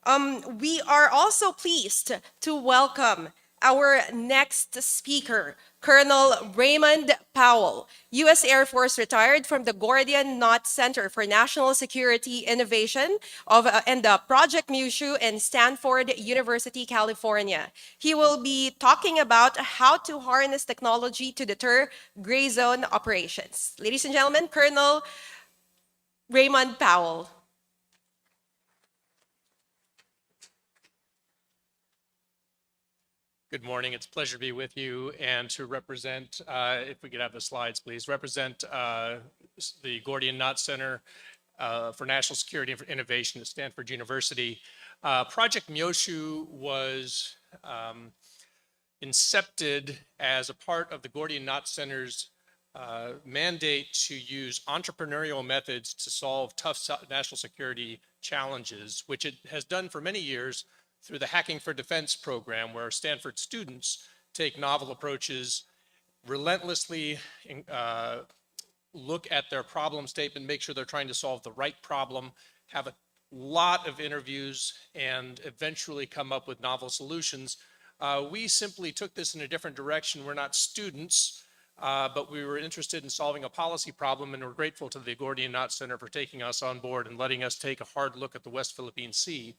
We are also pleased to welcome our next speaker, Colonel Raymond Powell, U.S. Air Force retired from the Gordian Knot Center for National Security Innovation and the Project Mushu in Stanford University, California. He will be talking about how to harness technology to deter gray zone operations. Ladies and gentlemen, Colonel Raymond Powell. Good morning. It's a pleasure to be with you and to represent, if we could have the slides, please, represent the Gordian Knot Center for National Security and Innovation at Stanford University. Project Mushu was incepted as a part of the Gordian Knot Center's mandate to use entrepreneurial methods to solve tough national security challenges, which it has done for many years through the Hacking for Defense program, where Stanford students take novel approaches, relentlessly look at their problem statement, make sure they're trying to solve the right problem, have a lot of interviews, and eventually come up with novel solutions. We simply took this in a different direction. We're not students, but we were interested in solving a policy problem, and we're grateful to the Gordian Knot Center for taking us on board and letting us take a hard look at the West Philippine Sea.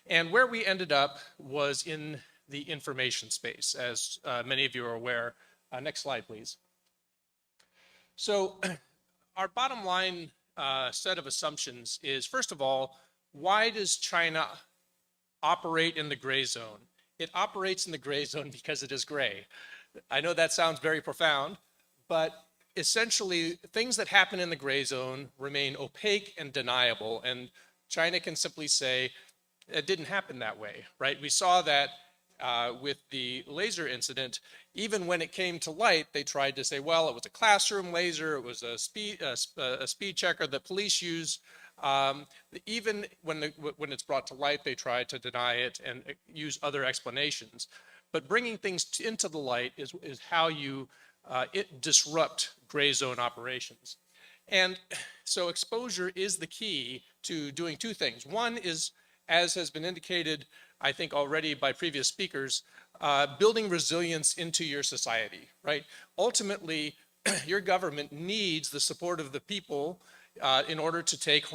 And where we ended up was in the information space, as many of you are aware. Next slide, please. So our bottom line set of assumptions is, first of all, why does China operate in the gray zone? It operates in the gray zone because it is gray. I know that sounds very profound, but essentially things that happen in the gray zone remain opaque and deniable, and China can simply say, it didn't happen that way, right? We saw that with the laser incident. Even when it came to light, they tried to say, well, it was a classroom laser, it was a speed checker that police use. Even when it's brought to light, they try to deny it and use other explanations. But bringing things into the light is how you disrupt gray zone operations. And so exposure is the key to doing two things. One is, as has been indicated, I think already by previous speakers, building resilience into your society, right? Ultimately, your government needs the support of the people in order to take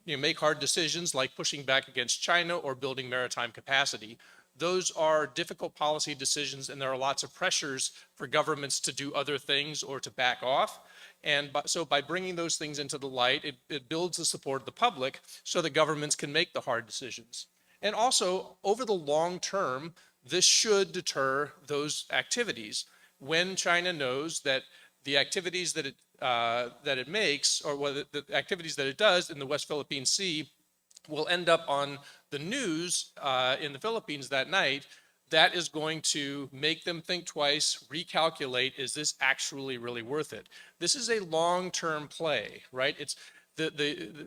make hard decisions like pushing back against China or building maritime capacity. Those are difficult policy decisions, and there are lots of pressures for governments to do other things or to back off. And so by bringing those things into the light, it builds the support of the public so that governments can make the hard decisions. And also, over the long term, this should deter those activities. When China knows that the activities that it makes, or the activities that it does in the West Philippine Sea will end up on the news in the Philippines that night, that is going to make them think twice, recalculate, is this actually really worth it? This is a long-term play, right? It's the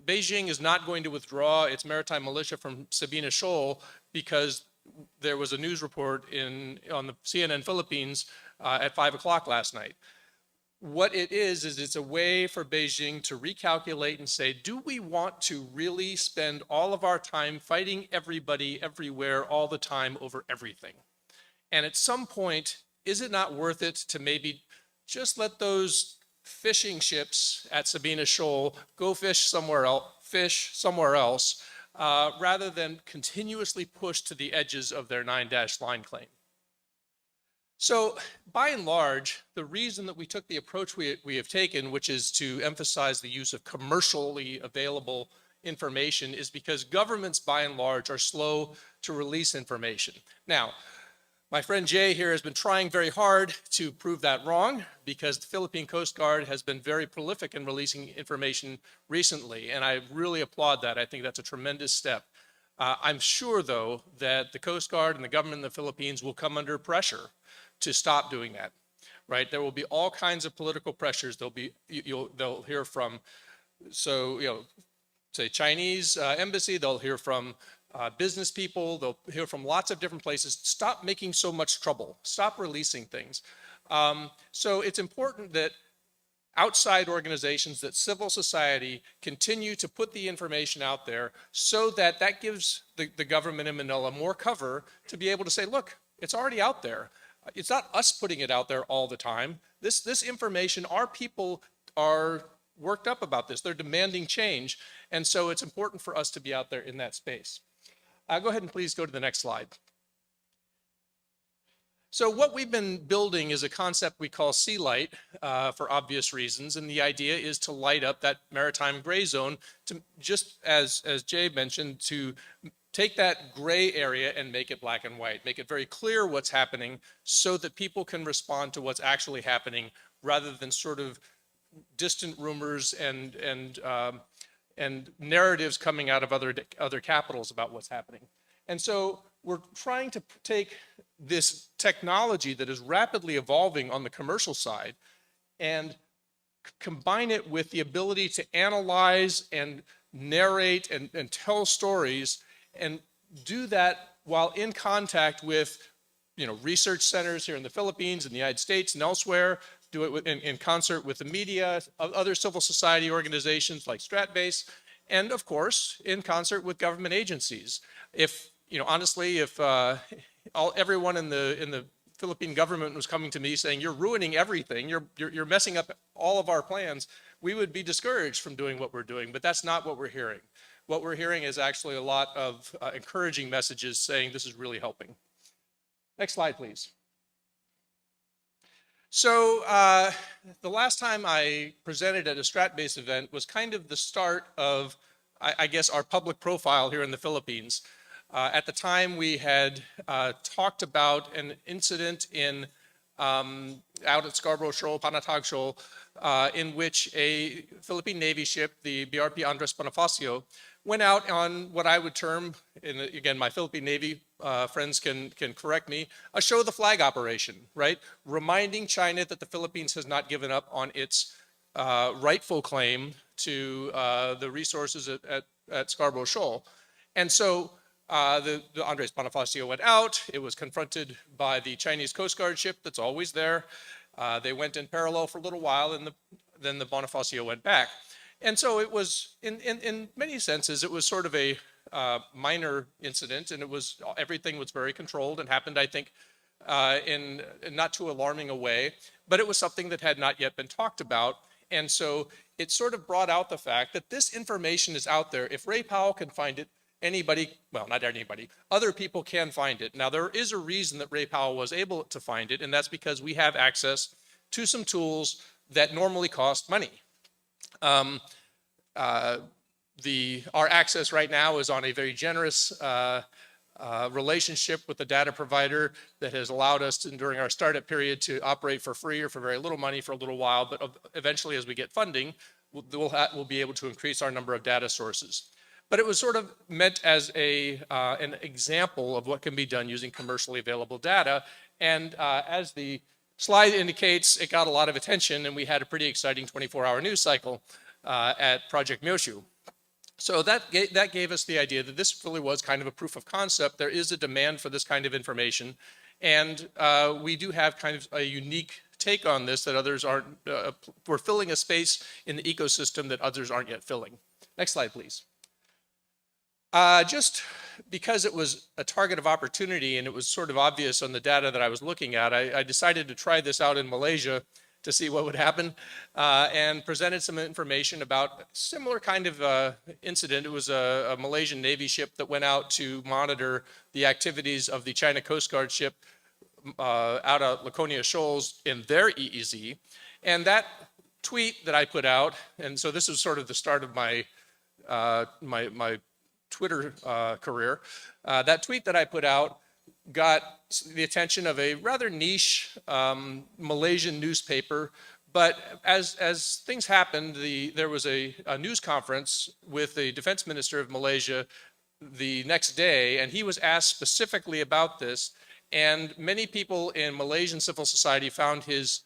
Beijing is not going to withdraw its maritime militia from Sabina Shoal because there was a news report on the CNN Philippines at 5 o'clock last night. What it is it's a way for Beijing to recalculate and say, do we want to really spend all of our time fighting everybody, everywhere, all the time over everything? And at some point, is it not worth it to maybe just let those fishing ships at Sabina Shoal go fish somewhere else, rather than continuously push to the edges of their 9-dash line claim? So by and large, the reason that we took the approach we have taken, which is to emphasize the use of commercially available information, is because governments by and large are slow to release information. Now, my friend Jay here has been trying very hard to prove that wrong, because the Philippine Coast Guard has been very prolific in releasing information recently, and I really applaud that. I think that's a tremendous step. I'm sure, though, that the Coast Guard and the government in the Philippines will come under pressure to stop doing that, right? There will be all kinds of political pressures. They'll hear from, say Chinese embassy, they'll hear from business people, they'll hear from lots of different places. Stop making so much trouble, stop releasing things. So it's important that outside organizations, that civil society continue to put the information out there so that that gives the government in Manila more cover to be able to say, look, it's already out there. It's not us putting it out there all the time. This information, our people are worked up about this. They're demanding change. And so it's important for us to be out there in that space. Go ahead and please go to the next slide. So what we've been building is a concept we call sea light for obvious reasons. And the idea is to light up that maritime gray zone, to just as Jay mentioned, to take that gray area and make it black and white, make it very clear what's happening so that people can respond to what's actually happening rather than sort of distant rumors and narratives coming out of other capitals about what's happening. And so we're trying to take this technology that is rapidly evolving on the commercial side and combine it with the ability to analyze and narrate and tell stories, and do that while in contact with research centers here in the Philippines, in the United States, and elsewhere. Do it in concert with the media, other civil society organizations like StratBase, and of course, in concert with government agencies. If honestly, if everyone in the Philippine government was coming to me saying, you're ruining everything, you're messing up all of our plans, we would be discouraged from doing what we're doing. But that's not what we're hearing. What we're hearing is actually a lot of encouraging messages saying this is really helping. Next slide, please. So the last time I presented at a StratBase event was kind of the start of, I guess, our public profile here in the Philippines. At the time, we had talked about an incident out at Scarborough Shoal, Panatag Shoal, in which a Philippine Navy ship, the BRP Andres Bonifacio, went out on what I would term, and again, my Philippine Navy friends can correct me, a show the flag operation, right? Reminding China that the Philippines has not given up on its rightful claim to the resources at Scarborough Shoal. And so the Andres Bonifacio went out. It was confronted by the Chinese Coast Guard ship that's always there. They went in parallel for a little while, and then the Bonifacio went back. And so it was, in many senses, it was sort of a minor incident, and everything was very controlled and happened, I think, in not too alarming a way, but it was something that had not yet been talked about. And so it sort of brought out the fact that this information is out there. If Ray Powell can find it, anybody, well, not anybody, other people can find it. Now, there is a reason that Ray Powell was able to find it, and that's because we have access to some tools that normally cost money. Our access right now is on a very generous relationship with the data provider that has allowed us to, during our startup period, to operate for free or for very little money for a little while, but eventually as we get funding, we'll be able to increase our number of data sources. But it was sort of meant as an example of what can be done using commercially available data. And as the slide indicates, it got a lot of attention, and we had a pretty exciting 24-hour news cycle at Project Myoshu. So that gave us the idea that this really was kind of a proof of concept. There is a demand for this kind of information, and we do have kind of a unique take on this that others aren't. We're filling a space in the ecosystem that others aren't yet filling. Next slide, please. Just because it was a target of opportunity and it was sort of obvious on the data that I was looking at, I decided to try this out in Malaysia to see what would happen, and presented some information about a similar kind of incident. It was a Malaysian Navy ship that went out to monitor the activities of the China Coast Guard ship out of Laconia Shoals in their EEZ. And that tweet that I put out, and so this was sort of the start of my my Twitter career. That tweet that I put out got the attention of a rather niche Malaysian newspaper, but as things happened, there was a news conference with the defense minister of Malaysia the next day, and he was asked specifically about this, and many people in Malaysian civil society found his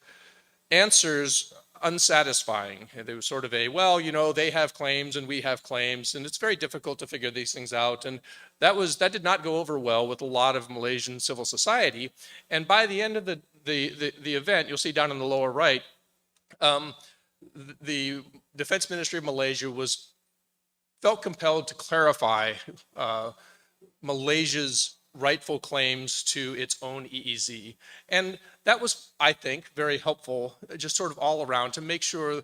answers unsatisfying. There was sort of well, they have claims and we have claims, and it's very difficult to figure these things out. And that did not go over well with a lot of Malaysian civil society. And by the end of the event, you'll see down in the lower right, the Defense Ministry of Malaysia felt compelled to clarify Malaysia's rightful claims to its own EEZ. And that was, I think, very helpful, just sort of all around, to make sure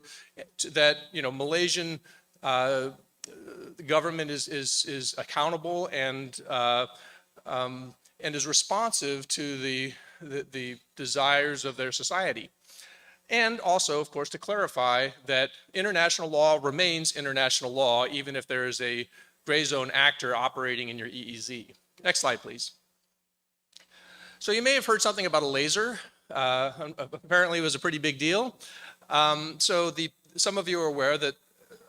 that, Malaysian government is accountable and is responsive to the desires of their society. And also, of course, to clarify that international law remains international law, even if there is a gray zone actor operating in your EEZ. Next slide, please. So you may have heard something about a laser. Apparently it was a pretty big deal. Some of you are aware that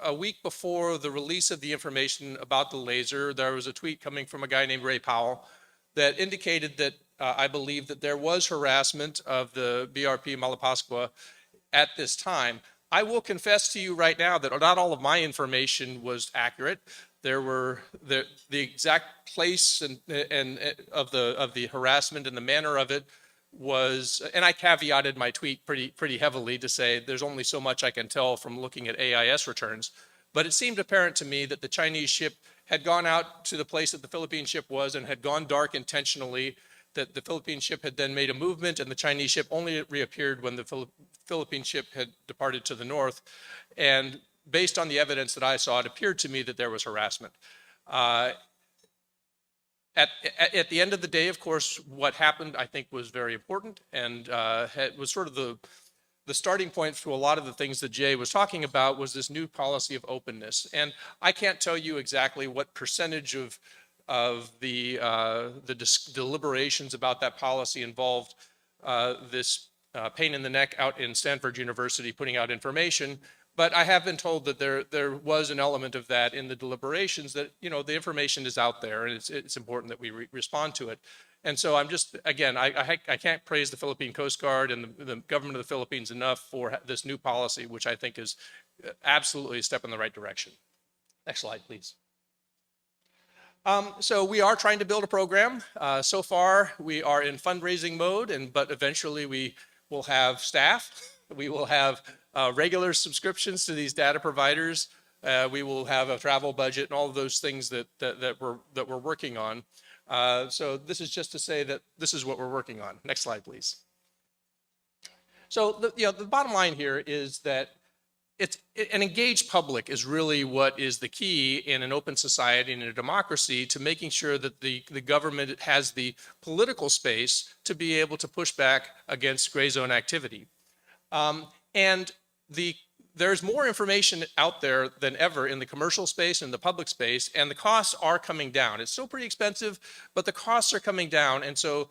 a week before the release of the information about the laser, there was a tweet coming from a guy named Powell that indicated that I believe that there was harassment of the BRP Malapascua at this time. I will confess to you right now that not all of my information was accurate. There were the exact place and of the harassment and the manner of it was, and I caveated my tweet pretty heavily to say there's only so much I can tell from looking at AIS returns. But it seemed apparent to me that the Chinese ship had gone out to the place that the Philippine ship was and had gone dark intentionally, that the Philippine ship had then made a movement and the Chinese ship only reappeared when the Philippine ship had departed to the north. And based on the evidence that I saw, it appeared to me that there was harassment. At the end of the day, of course, what happened, I think, was very important and was sort of the starting point for a lot of the things that Jay was talking about was this new policy of openness. And I can't tell you exactly what percentage of the deliberations about that policy involved this pain in the neck out in Stanford University putting out information. But I have been told that there was an element of that in the deliberations, that the information is out there and it's important that we respond to it. And so I'm just, again, I can't praise the Philippine Coast Guard and the government of the Philippines enough for this new policy, which I think is absolutely a step in the right direction. Next slide, please. So we are trying to build a program. So far, we are in fundraising mode, but eventually we will have staff. We will have regular subscriptions to these data providers. We will have a travel budget and all of those things that we're working on. So this is just to say that this is what we're working on. Next slide, please. So the bottom line here is that an engaged public is really what is the key in an open society and in a democracy to making sure that the government has the political space to be able to push back against gray zone activity. And there's more information out there than ever in the commercial space and the public space, and the costs are coming down. It's still pretty expensive, but the costs are coming down. And so,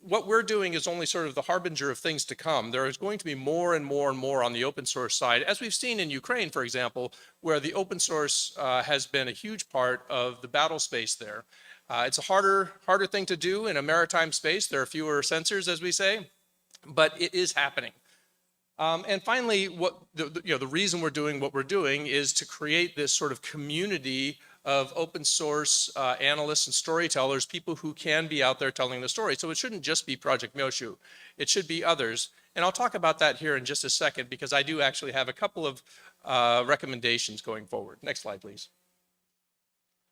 what we're doing is only sort of the harbinger of things to come. There is going to be more and more and more on the open source side, as we've seen in Ukraine, for example, where the open source has been a huge part of the battle space there. It's a harder thing to do in a maritime space. There are fewer sensors, as we say, but it is happening. And finally, the reason we're doing what we're doing is to create this sort of community of open source analysts and storytellers, people who can be out there telling the story. So it shouldn't just be Project Myoshu. It should be others. And I'll talk about that here in just a second, because I do actually have a couple of recommendations going forward. Next slide, please.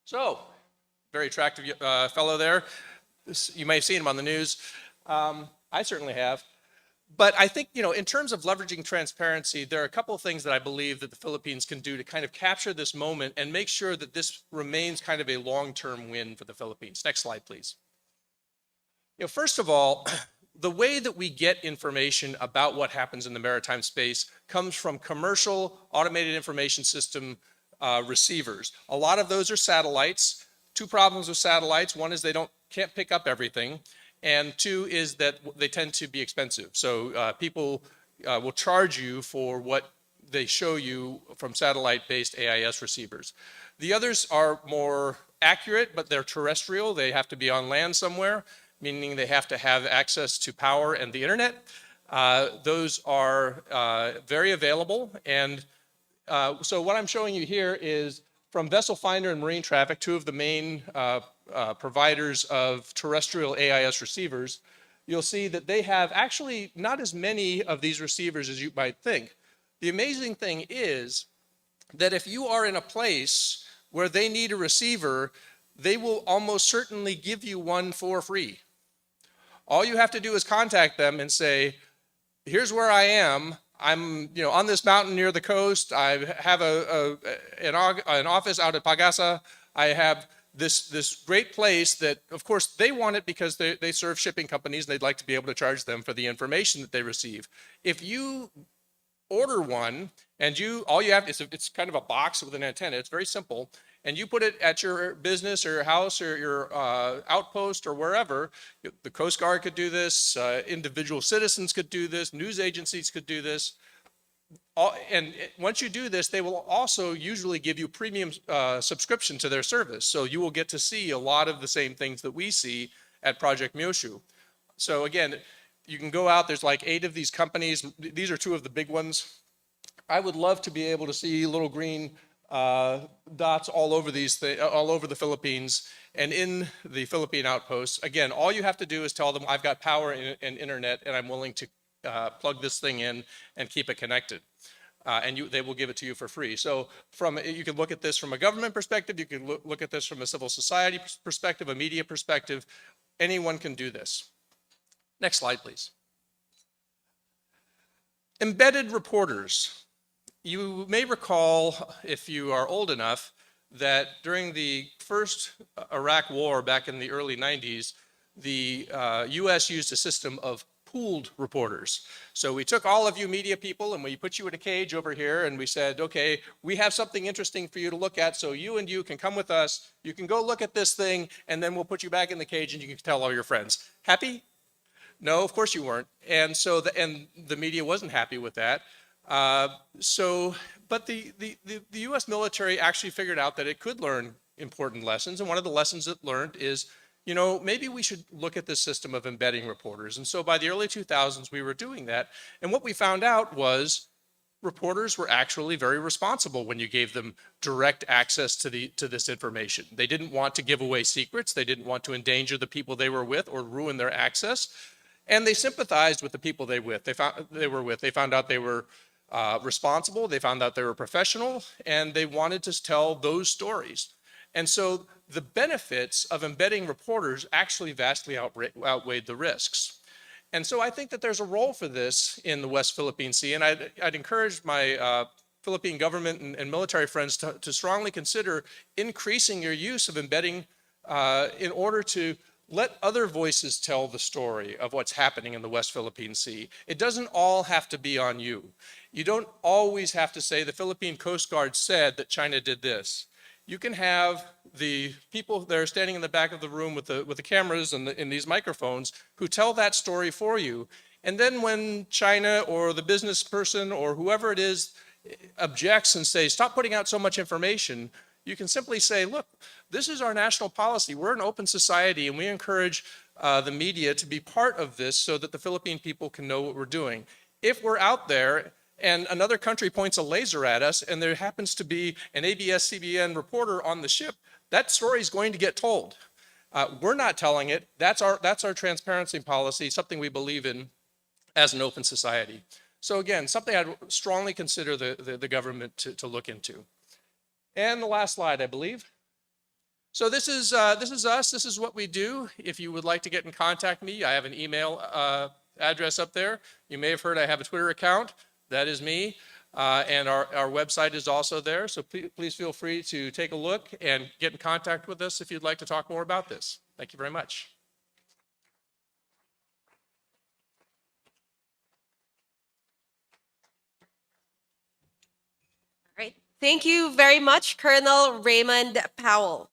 So, very attractive fellow there. You may have seen him on the news. I certainly have. But I think, in terms of leveraging transparency, there are a couple of things that I believe that the Philippines can do to kind of capture this moment and make sure that this remains kind of a long-term win for the Philippines. Next slide, please. First of all, the way that we get information about what happens in the maritime space comes from commercial automated information system receivers. A lot of those are satellites. Two problems with satellites. One is they can't pick up everything. And two is that they tend to be expensive. So people will charge you for what they show you from satellite-based AIS receivers. The others are more accurate, but they're terrestrial. They have to be on land somewhere, meaning they have to have access to power and the internet. Those are very available. And so what I'm showing you here is from Vessel Finder and Marine Traffic, two of the main providers of terrestrial AIS receivers. You'll see that they have actually not as many of these receivers as you might think. The amazing thing is that if you are in a place where they need a receiver, they will almost certainly give you one for free. All you have to do is contact them and say, here's where I am. I'm on this mountain near the coast. I have an office out at Pagasa. I have this great place that, of course, they want it because they serve shipping companies and they'd like to be able to charge them for the information that they receive. If you order one and all you have is it's kind of a box with an antenna. It's very simple. And you put it at your business or your house or your outpost or wherever. The Coast Guard could do this. Individual citizens could do this. News agencies could do this. And once you do this, they will also usually give you premium subscription to their service. So you will get to see a lot of the same things that we see at Project Myoshu. So again, you can go out. There's like 8 of these companies. These are 2 of the big ones. I would love to be able to see little green dots all over all over the Philippines and in the Philippine outposts. Again, all you have to do is tell them I've got power and internet and I'm willing to plug this thing in and keep it connected. And they will give it to you for free. So you can look at this from a government perspective. You can look at this from a civil society perspective, a media perspective. Anyone can do this. Next slide, please. Embedded reporters. You may recall, if you are old enough, that during the first Iraq war back in the early 90s, the US used a system of pooled reporters. So we took all of you media people and we put you in a cage over here and we said, okay, we have something interesting for you to look at, so you and you can come with us, you can go look at this thing, and then we'll put you back in the cage and you can tell all your friends. Happy? No, of course you weren't. And so the media wasn't happy with that. But the US military actually figured out that it could learn important lessons. And one of the lessons it learned is, maybe we should look at this system of embedding reporters. And so by the early 2000s, we were doing that. And what we found out was reporters were actually very responsible when you gave them direct access to this information. They didn't want to give away secrets. They didn't want to endanger the people they were with or ruin their access. And they sympathized with the people they were with. They found out they were responsible. They found out they were professional, and they wanted to tell those stories. And so the benefits of embedding reporters actually vastly outweighed the risks. And so I think that there's a role for this in the West Philippine Sea, and I'd encourage my Philippine government and military friends to strongly consider increasing your use of embedding in order to let other voices tell the story of what's happening in the West Philippine Sea. It doesn't all have to be on you. You don't always have to say the Philippine Coast Guard said that China did this. You can have the people that are standing in the back of the room with the cameras and these microphones who tell that story for you. And then when China or the business person or whoever it is objects and says, stop putting out so much information, you can simply say, look, this is our national policy. We're an open society, and we encourage the media to be part of this so that the Philippine people can know what we're doing. If we're out there and another country points a laser at us and there happens to be an ABS-CBN reporter on the ship, that story is going to get told. We're not telling it. That's our transparency policy, something we believe in as an open society. So again, something I'd strongly consider the government to look into. And the last slide, I believe. So this is us. This is what we do. If you would like to get in contact with me, I have an email address up there. You may have heard I have a Twitter account. That is me. And our website is also there. So please feel free to take a look and get in contact with us if you'd like to talk more about this. Thank you very much. All right. Thank you very much, Colonel Raymond Powell.